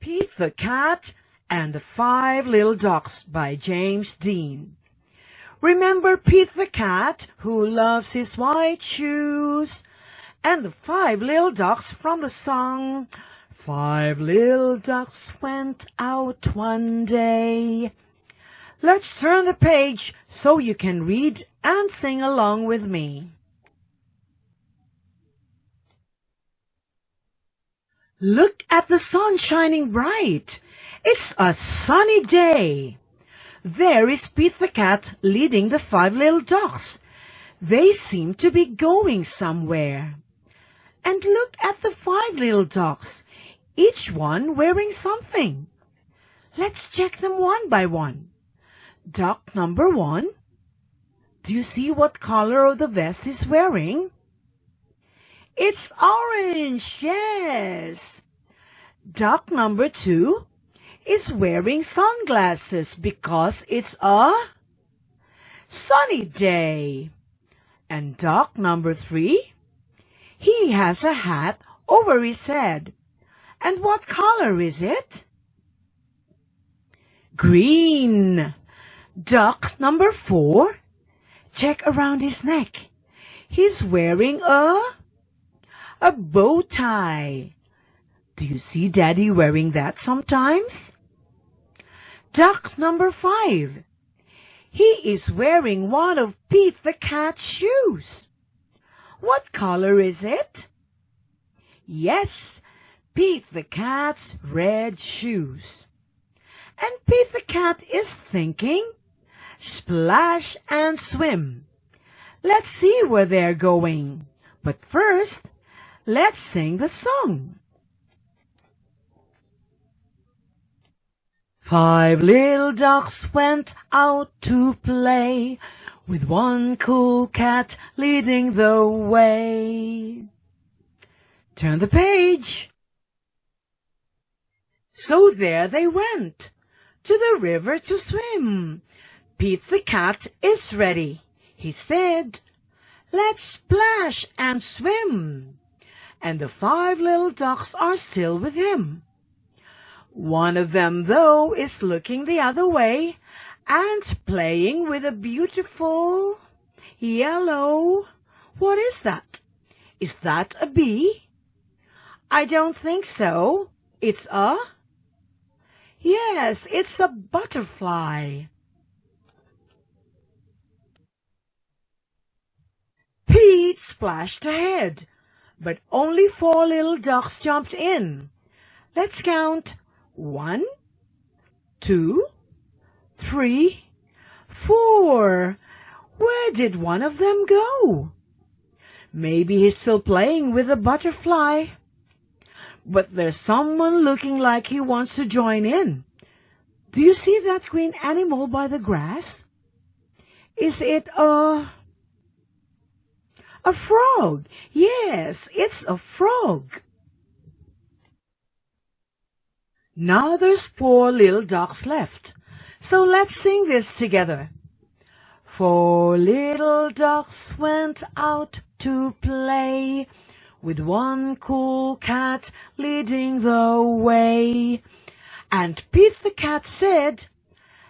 Pete the Cat and the Five Little Ducks by James Dean. Remember Pete the Cat who loves his white shoes? And the five little ducks from the song, Five little ducks went out one day. Let's turn the page so you can read and sing along with me. Look at the sun shining bright. It's a sunny day. There is Pete the Cat leading the five little ducks. They seem to be going somewhere. And look at the five little ducks, each one wearing something. Let's check them one by one. Duck number 1. Do you see what color of the vest he's wearing? It's orange, yes. Duck number 2 is wearing sunglasses because it's a sunny day. And duck number 3, he has a hat over his head. And what color is it? Green. Duck number 4, check around his neck. He's wearing a bow tie. Do you see Daddy wearing that sometimes? Duck number 5. He is wearing one of Pete the Cat's shoes. What color is it? Yes, Pete the Cat's red shoes. And Pete the Cat is thinking, splash and swim. Let's see where they're going. But first, let's sing the song. Five little ducks went out to play, with one cool cat leading the way. Turn the page. So there they went, to the river to swim. Pete the Cat is ready. He said, let's splash and swim. And the five little ducks are still with him. One of them, though, is looking the other way and playing with a beautiful yellow. What is that? Is that a bee? I don't think so. It's a... Yes, it's a butterfly. Pete splashed ahead, but only 4 little ducks jumped in. Let's count. 1, 2, 3, 4. Where did one of them go? Maybe he's still playing with the butterfly. But there's someone looking like he wants to join in. Do you see that green animal by the grass? Is it a frog? Yes, it's a frog. Now there's 4 little ducks left. So let's sing this together. 4 little ducks went out to play, with one cool cat leading the way. And Pete the Cat said,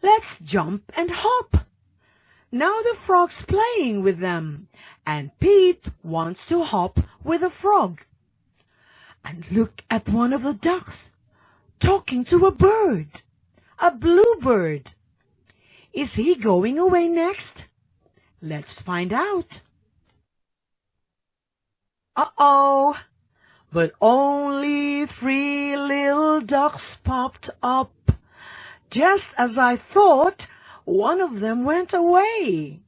let's jump and hop. Now the frog's playing with them, and Pete wants to hop with the frog. And look at one of the ducks, talking to a bird, a bluebird. Is he going away next? Let's find out. Uh-oh, but only 3 little ducks popped up. Just as I thought, one of them went away.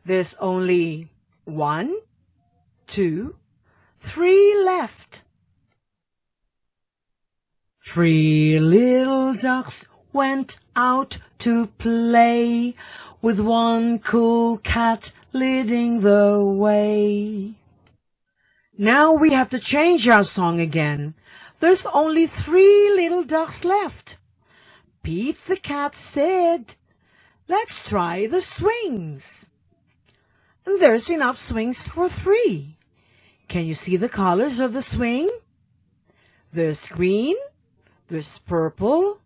There's only 1, 2, 3 left. 3 little ducks went out to play, with one cool cat leading the way. Now we have to change our song again. There's only 3 little ducks left. Pete the Cat said, let's try the swings. And there's enough swings for 3. Can you see the colors of the swing? There's green, There's purple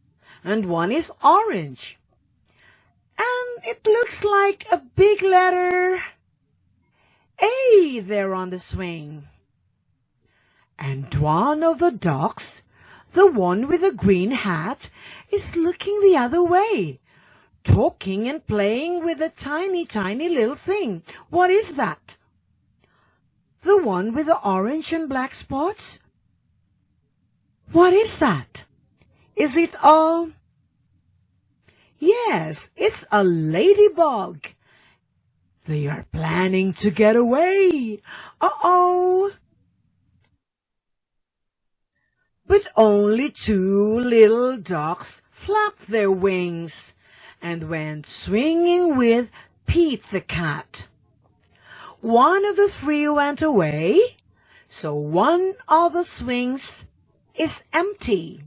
and one is orange. And it looks like a big letter A there on the swing. And one of the ducks, the one with the green hat, is looking the other way, talking and playing with a tiny, tiny little thing. What is that? The one with the orange and black spots? What is that? Is it a... Yes, it's a ladybug. They are planning to get away. Uh-oh. But only two little ducks flapped their wings and went swinging with Pete the cat. One of the three went away, so one of the swings is empty.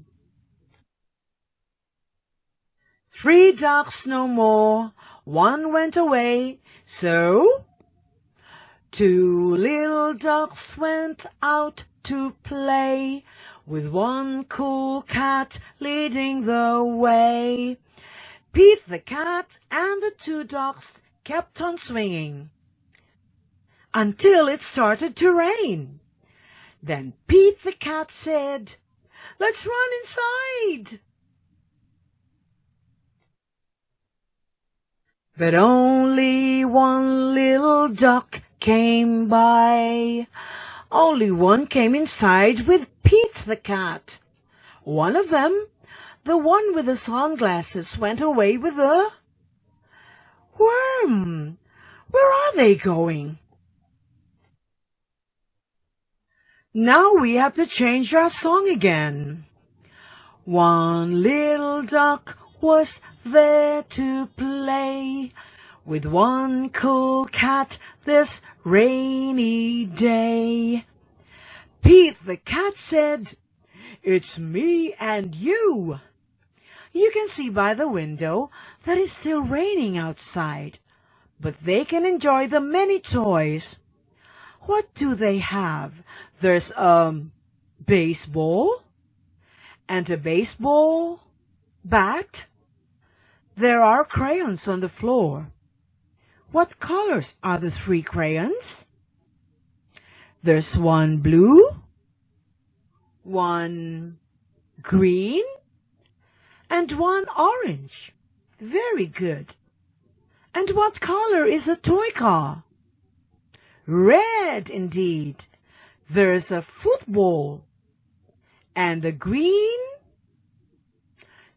Three ducks no more, one went away, so two little ducks went out to play, with one cool cat leading the way. Pete the cat and the two ducks kept on swinging until it started to rain. Then Pete the cat said, "Let's run inside." But only one little duck came by. Only one came inside with Pete the cat. One of them, the one with the sunglasses, went away with a worm. Where are they going? Now we have to change our song again. One little duck was there to play with one cool cat this rainy day. Pete the cat said, "It's me and you." You can see by the window that it's still raining outside, but they can enjoy the many toys. What do they have? There's a baseball and a baseball bat. There are crayons on the floor. What colors are the three crayons? There's one blue, one green, and one orange. Very good. And what color is the toy car? Red indeed. There's a football and a green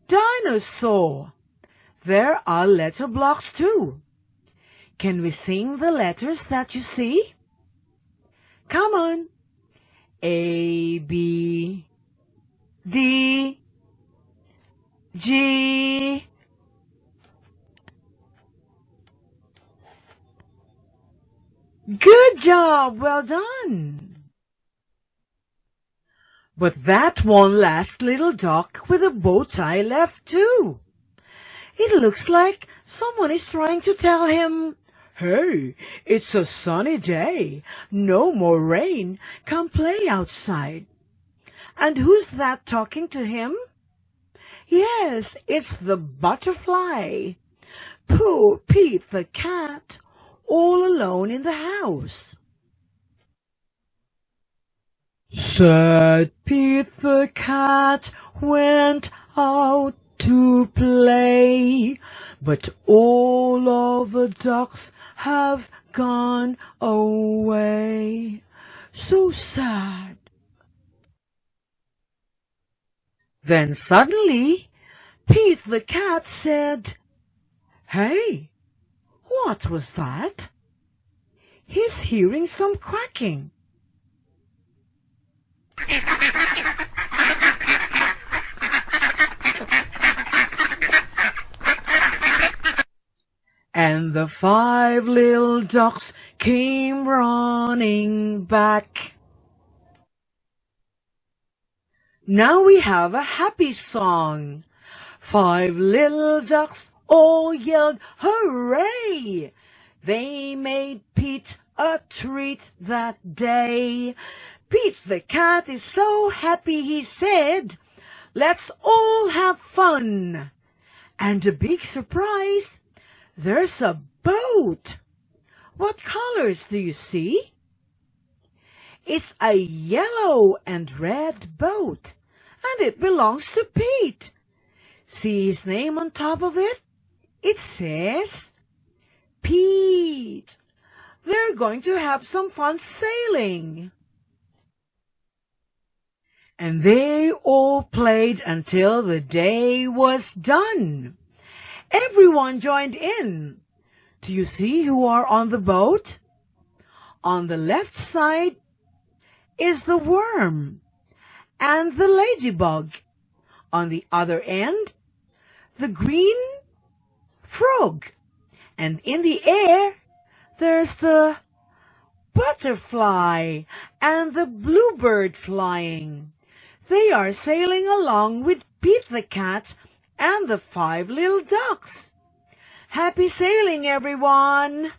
dinosaur. There are letter blocks too. Can we sing the letters that you see? Come on. A, B, D, G, good job, well done. But that one last little duck with a bow tie left too. It looks like someone is trying to tell him, "Hey, it's a sunny day. No more rain. Come play outside." And who's that talking to him? Yes, it's the butterfly. Poor Pete the cat, all alone in the house. Sad Pete the cat went out to play, but all of the ducks have gone away. So sad. Then suddenly, Pete the cat said, "Hey, what was that?" He's hearing some quacking. And the 5 little ducks came running back. Now we have a happy song. 5 little ducks all yelled, "Hooray!" They made Pete a treat that day. Pete the cat is so happy, he said, Let's all have fun. And a big surprise, there's a boat. What colors do you see? It's a yellow and red boat, and it belongs to Pete. See his name on top of it? It says Pete. They're going to have some fun sailing. And they all played until the day was done. Everyone joined in. Do you see who are on the boat? On the left side is the worm and the ladybug. On the other end, the green frog. And in the air, there's the butterfly and the bluebird flying. They are sailing along with Pete the cat and the 5 little ducks. Happy sailing, everyone!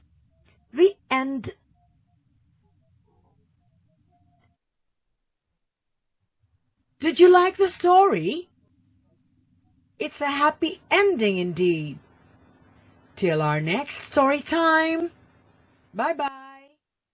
The end. Did you like the story? It's a happy ending indeed. Till our next story time. Bye-bye.